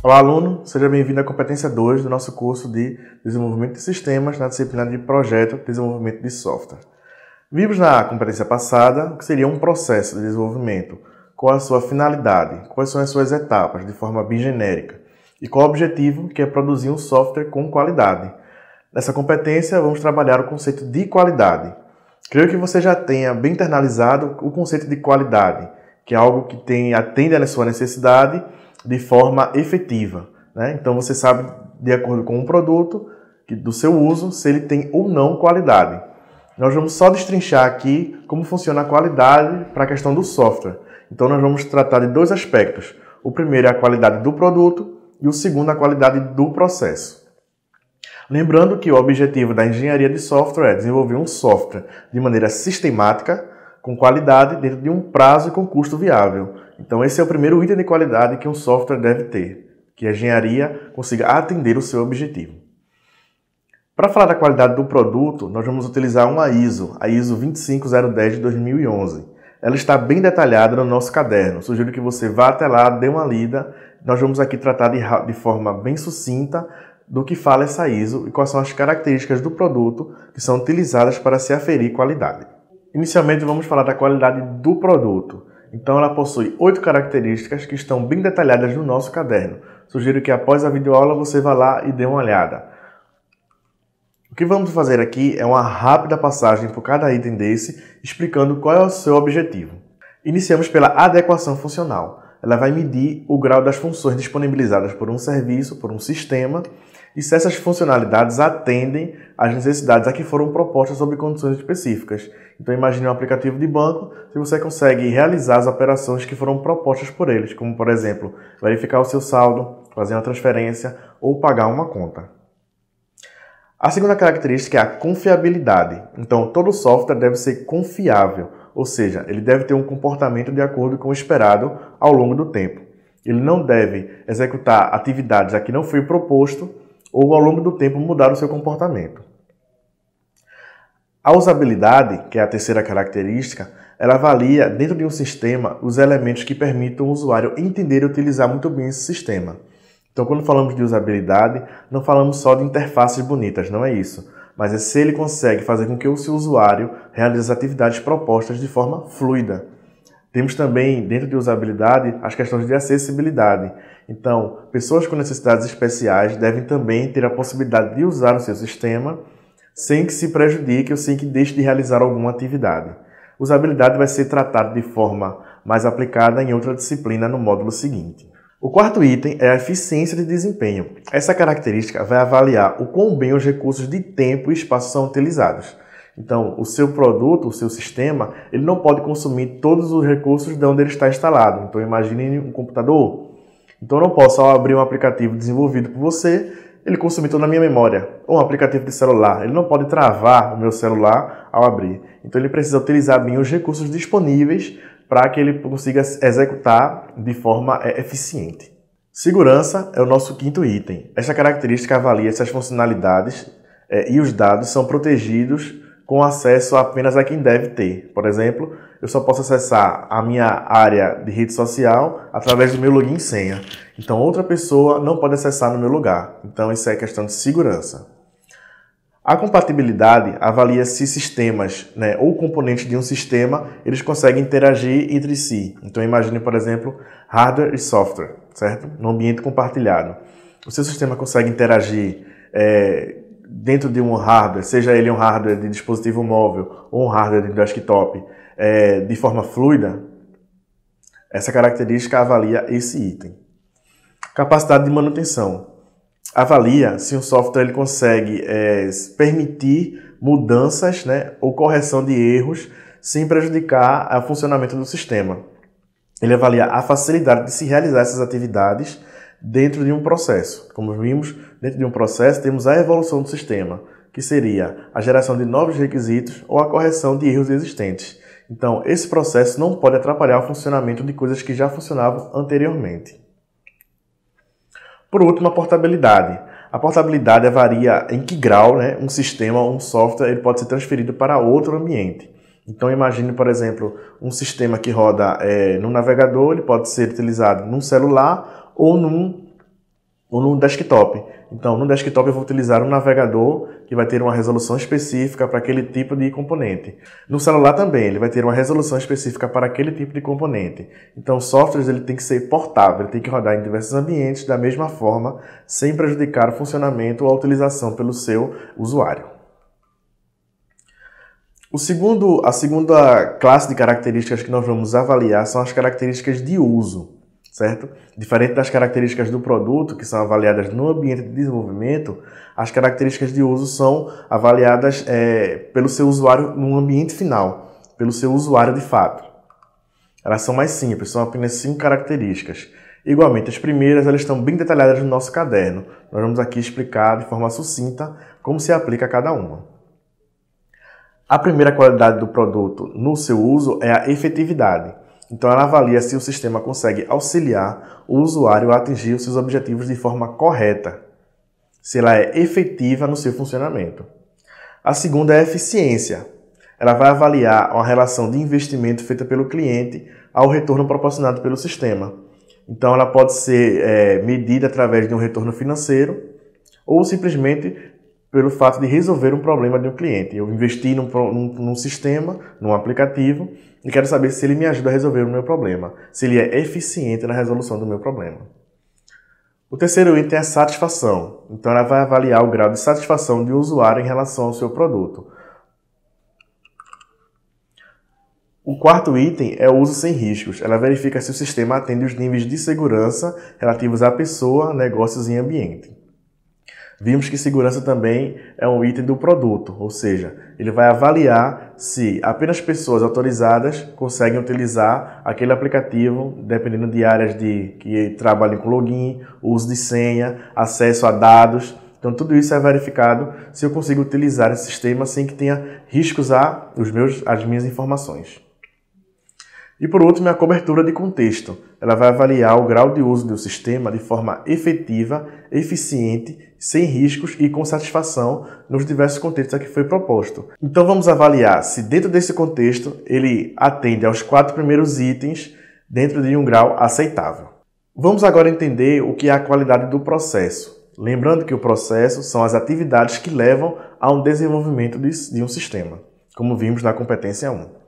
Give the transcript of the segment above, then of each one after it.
Olá, aluno! Seja bem-vindo à competência 2 do nosso curso de Desenvolvimento de Sistemas na disciplina de Projeto de Desenvolvimento de Software. Vimos na competência passada o que seria um processo de desenvolvimento, qual a sua finalidade, quais são as suas etapas de forma bem genérica e qual o objetivo, que é produzir um software com qualidade. Nessa competência, vamos trabalhar o conceito de qualidade. Creio que você já tenha bem internalizado o conceito de qualidade, que é algo que atende à sua necessidade de forma efetiva, né? Então você sabe, de acordo com o produto, do seu uso, se ele tem ou não qualidade. Nós vamos só destrinchar aqui como funciona a qualidade para a questão do software. Então nós vamos tratar de dois aspectos. O primeiro é a qualidade do produto e o segundo a qualidade do processo. Lembrando que o objetivo da engenharia de software é desenvolver um software de maneira sistemática, com qualidade, dentro de um prazo e com custo viável. Então esse é o primeiro item de qualidade que um software deve ter, que a engenharia consiga atender o seu objetivo. Para falar da qualidade do produto, nós vamos utilizar uma ISO, a ISO 25010 de 2011. Ela está bem detalhada no nosso caderno. Sugiro que você vá até lá, dê uma lida. Nós vamos aqui tratar de forma bem sucinta do que fala essa ISO e quais são as características do produto que são utilizadas para se aferir qualidade. Inicialmente vamos falar da qualidade do produto. Então ela possui 8 características que estão bem detalhadas no nosso caderno. Sugiro que após a videoaula você vá lá e dê uma olhada. O que vamos fazer aqui é uma rápida passagem por cada item desse, explicando qual é o seu objetivo. Iniciamos pela adequação funcional. Ela vai medir o grau das funções disponibilizadas por um serviço, por um sistema, e se essas funcionalidades atendem às necessidades a que foram propostas sob condições específicas. Então imagine um aplicativo de banco, se você consegue realizar as operações que foram propostas por eles, como por exemplo, verificar o seu saldo, fazer uma transferência ou pagar uma conta. A segunda característica é a confiabilidade. Então todo software deve ser confiável, ou seja, ele deve ter um comportamento de acordo com o esperado ao longo do tempo. Ele não deve executar atividades a que não foi proposto ou ao longo do tempo mudar o seu comportamento. A usabilidade, que é a terceira característica, ela avalia dentro de um sistema os elementos que permitam o usuário entender e utilizar muito bem esse sistema. Então quando falamos de usabilidade, não falamos só de interfaces bonitas, não é isso. Mas é se ele consegue fazer com que o seu usuário realize as atividades propostas de forma fluida. Temos também, dentro de usabilidade, as questões de acessibilidade. Então, pessoas com necessidades especiais devem também ter a possibilidade de usar o seu sistema sem que se prejudique ou sem que deixe de realizar alguma atividade. Usabilidade vai ser tratada de forma mais aplicada em outra disciplina no módulo seguinte. O quarto item é a eficiência de desempenho. Essa característica vai avaliar o quão bem os recursos de tempo e espaço são utilizados. Então, o seu produto, o seu sistema, ele não pode consumir todos os recursos de onde ele está instalado. Então, imagine um computador. Então, eu não posso, ao abrir um aplicativo desenvolvido por você, ele consumir toda a minha memória. Ou um aplicativo de celular. Ele não pode travar o meu celular ao abrir. Então, ele precisa utilizar bem os recursos disponíveis para que ele consiga executar de forma eficiente. Segurança é o nosso quinto item. Esta característica avalia se as funcionalidades e os dados são protegidos com acesso apenas a quem deve ter. Por exemplo, eu só posso acessar a minha área de rede social através do meu login e senha. Então, outra pessoa não pode acessar no meu lugar. Então, isso é questão de segurança. A compatibilidade avalia se sistemas, ou componentes de um sistema, eles conseguem interagir entre si. Então, imagine, por exemplo, hardware e software, certo? No ambiente compartilhado. O seu sistema consegue interagir dentro de um hardware, seja ele um hardware de dispositivo móvel ou um hardware de desktop, de forma fluida. Essa característica avalia esse item. Capacidade de manutenção. Avalia se um software ele consegue permitir mudanças, ou correção de erros sem prejudicar o funcionamento do sistema. Ele avalia a facilidade de se realizar essas atividades dentro de um processo. Como vimos, dentro de um processo temos a evolução do sistema, que seria a geração de novos requisitos ou a correção de erros existentes. Então, esse processo não pode atrapalhar o funcionamento de coisas que já funcionavam anteriormente. Por último, a portabilidade. A portabilidade varia em que grau um sistema ou um software ele pode ser transferido para outro ambiente. Então imagine, por exemplo, um sistema que roda no navegador, ele pode ser utilizado num celular ou num ou no desktop. Então, no desktop eu vou utilizar um navegador que vai ter uma resolução específica para aquele tipo de componente. No celular também, ele vai ter uma resolução específica para aquele tipo de componente. Então, o software ele tem que ser portável, ele tem que rodar em diversos ambientes da mesma forma, sem prejudicar o funcionamento ou a utilização pelo seu usuário. A segunda classe de características que nós vamos avaliar são as características de uso. Certo? Diferente das características do produto, que são avaliadas no ambiente de desenvolvimento, as características de uso são avaliadas pelo seu usuário no ambiente final, pelo seu usuário de fato. Elas são mais simples, são apenas 5 características. Igualmente, as primeiras elas estão bem detalhadas no nosso caderno. Nós vamos aqui explicar de forma sucinta como se aplica a cada uma. A primeira qualidade do produto no seu uso é a efetividade. Então, ela avalia se o sistema consegue auxiliar o usuário a atingir os seus objetivos de forma correta, se ela é efetiva no seu funcionamento. A segunda é a eficiência. Ela vai avaliar a relação de investimento feita pelo cliente ao retorno proporcionado pelo sistema. Então, ela pode ser medida através de um retorno financeiro ou simplesmente pelo fato de resolver um problema de um cliente. Eu investi num sistema, num aplicativo, e quero saber se ele me ajuda a resolver o meu problema, se ele é eficiente na resolução do meu problema. O terceiro item é a satisfação. Então, ela vai avaliar o grau de satisfação do usuário em relação ao seu produto. O quarto item é o uso sem riscos. Ela verifica se o sistema atende os níveis de segurança relativos à pessoa, negócios e ambiente. Vimos que segurança também é um item do produto, ou seja, ele vai avaliar se apenas pessoas autorizadas conseguem utilizar aquele aplicativo, dependendo de áreas que trabalhem com login, uso de senha, acesso a dados. Então, tudo isso é verificado se eu consigo utilizar esse sistema sem que tenha riscos às minhas informações. E por último, a cobertura de contexto. Ela vai avaliar o grau de uso do sistema de forma efetiva, eficiente, sem riscos e com satisfação nos diversos contextos a que foi proposto. Então vamos avaliar se dentro desse contexto ele atende aos 4 primeiros itens dentro de um grau aceitável. Vamos agora entender o que é a qualidade do processo. Lembrando que o processo são as atividades que levam ao desenvolvimento de um sistema, como vimos na competência 1.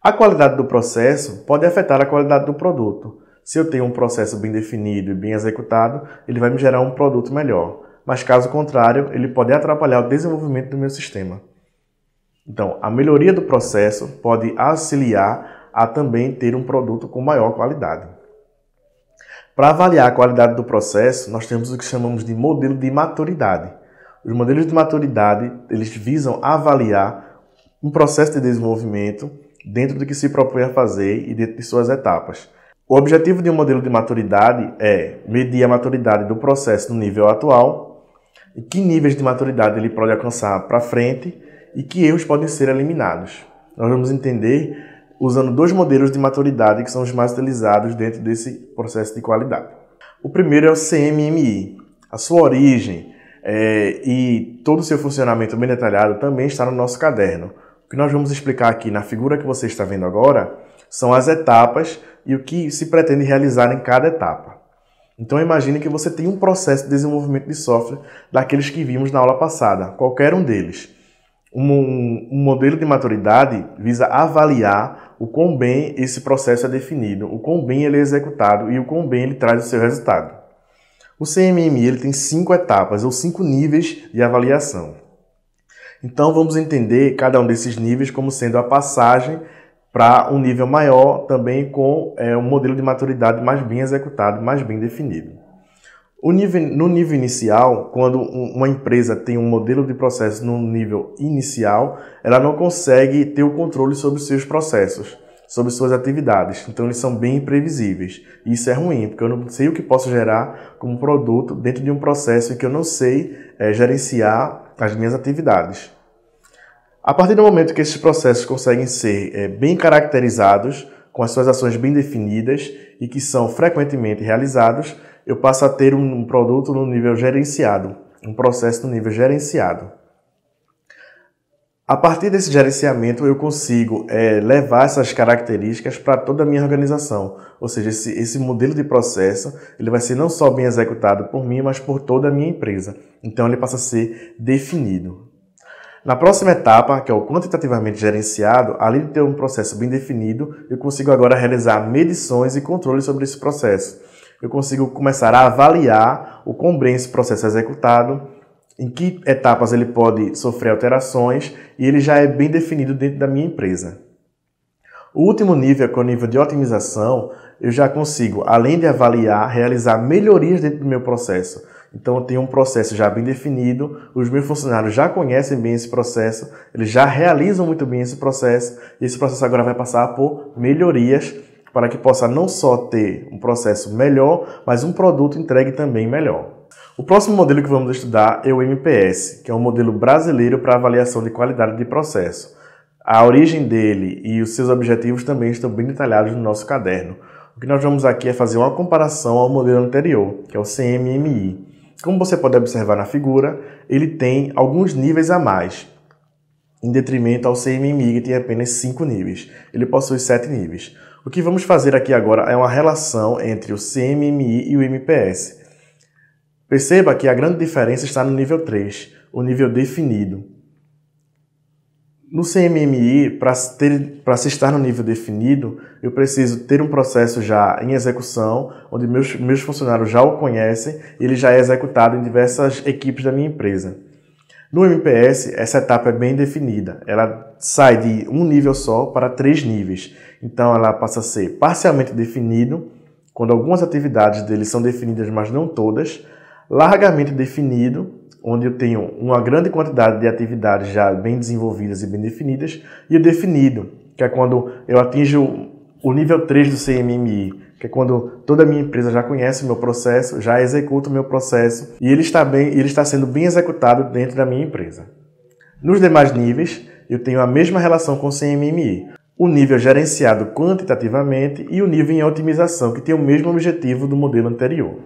A qualidade do processo pode afetar a qualidade do produto. Se eu tenho um processo bem definido e bem executado, ele vai me gerar um produto melhor. Mas caso contrário, ele pode atrapalhar o desenvolvimento do meu sistema. Então, a melhoria do processo pode auxiliar a também ter um produto com maior qualidade. Para avaliar a qualidade do processo, nós temos o que chamamos de modelo de maturidade. Os modelos de maturidade, eles visam avaliar um processo de desenvolvimento dentro do que se propõe a fazer e dentro de suas etapas. O objetivo de um modelo de maturidade é medir a maturidade do processo no nível atual, e que níveis de maturidade ele pode alcançar para frente e que erros podem ser eliminados. Nós vamos entender usando 2 modelos de maturidade que são os mais utilizados dentro desse processo de qualidade. O primeiro é o CMMI. A sua origem e todo o seu funcionamento bem detalhado também está no nosso caderno. O que nós vamos explicar aqui na figura que você está vendo agora são as etapas e o que se pretende realizar em cada etapa. Então imagine que você tem um processo de desenvolvimento de software daqueles que vimos na aula passada, qualquer um deles. Um modelo de maturidade visa avaliar o quão bem esse processo é definido, o quão bem ele é executado e o quão bem ele traz o seu resultado. O CMMI ele tem 5 etapas ou 5 níveis de avaliação. Então vamos entender cada um desses níveis como sendo a passagem para um nível maior, também com um modelo de maturidade mais bem executado, mais bem definido. No nível inicial, quando uma empresa tem um modelo de processo no nível inicial, ela não consegue ter o controle sobre os seus processos, sobre suas atividades. Então eles são bem imprevisíveis. E isso é ruim, porque eu não sei o que posso gerar como produto dentro de um processo em que eu não sei gerenciar as minhas atividades. A partir do momento que esses processos conseguem ser bem caracterizados, com as suas ações bem definidas e que são frequentemente realizados, eu passo a ter um produto no nível gerenciado, um processo no nível gerenciado. A partir desse gerenciamento, eu consigo levar essas características para toda a minha organização. Ou seja, esse modelo de processo ele vai ser não só bem executado por mim, mas por toda a minha empresa. Então, ele passa a ser definido. Na próxima etapa, que é o quantitativamente gerenciado, além de ter um processo bem definido, eu consigo agora realizar medições e controles sobre esse processo. Eu consigo começar a avaliar o quão bem esse processo é executado, em que etapas ele pode sofrer alterações e ele já é bem definido dentro da minha empresa. O último nível, que é o nível de otimização, eu já consigo, além de avaliar, realizar melhorias dentro do meu processo. Então eu tenho um processo já bem definido, os meus funcionários já conhecem bem esse processo, eles já realizam muito bem esse processo, e esse processo agora vai passar por melhorias para que possa não só ter um processo melhor, mas um produto entregue também melhor. O próximo modelo que vamos estudar é o MPS, que é um modelo brasileiro para avaliação de qualidade de processo. A origem dele e os seus objetivos também estão bem detalhados no nosso caderno. O que nós vamos aqui é fazer uma comparação ao modelo anterior, que é o CMMI. Como você pode observar na figura, ele tem alguns níveis a mais, em detrimento ao CMMI, que tem apenas 5 níveis. Ele possui 7 níveis. O que vamos fazer aqui agora é uma relação entre o CMMI e o MPS. Perceba que a grande diferença está no nível 3, o nível definido. No CMMI, para se estar no nível definido, eu preciso ter um processo já em execução, onde meus funcionários já o conhecem e ele já é executado em diversas equipes da minha empresa. No MPS, essa etapa é bem definida. Ela sai de um nível só para 3 níveis. Então, ela passa a ser parcialmente definido, quando algumas atividades dele são definidas, mas não todas. Largamente definido, onde eu tenho uma grande quantidade de atividades já bem desenvolvidas e bem definidas, e o definido, que é quando eu atinjo o nível 3 do CMMI, que é quando toda a minha empresa já conhece o meu processo, já executa o meu processo, e ele está sendo bem executado dentro da minha empresa. Nos demais níveis, eu tenho a mesma relação com o CMMI, o nível gerenciado quantitativamente e o nível em otimização, que tem o mesmo objetivo do modelo anterior.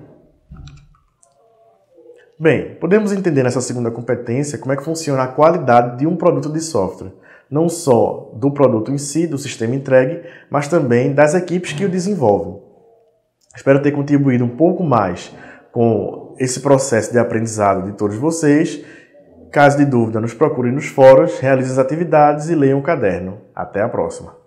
Bem, podemos entender nessa segunda competência como é que funciona a qualidade de um produto de software, não só do produto em si, do sistema entregue, mas também das equipes que o desenvolvem. Espero ter contribuído um pouco mais com esse processo de aprendizado de todos vocês. Caso de dúvida, nos procurem nos fóruns, realizem as atividades e leiam o caderno. Até a próxima!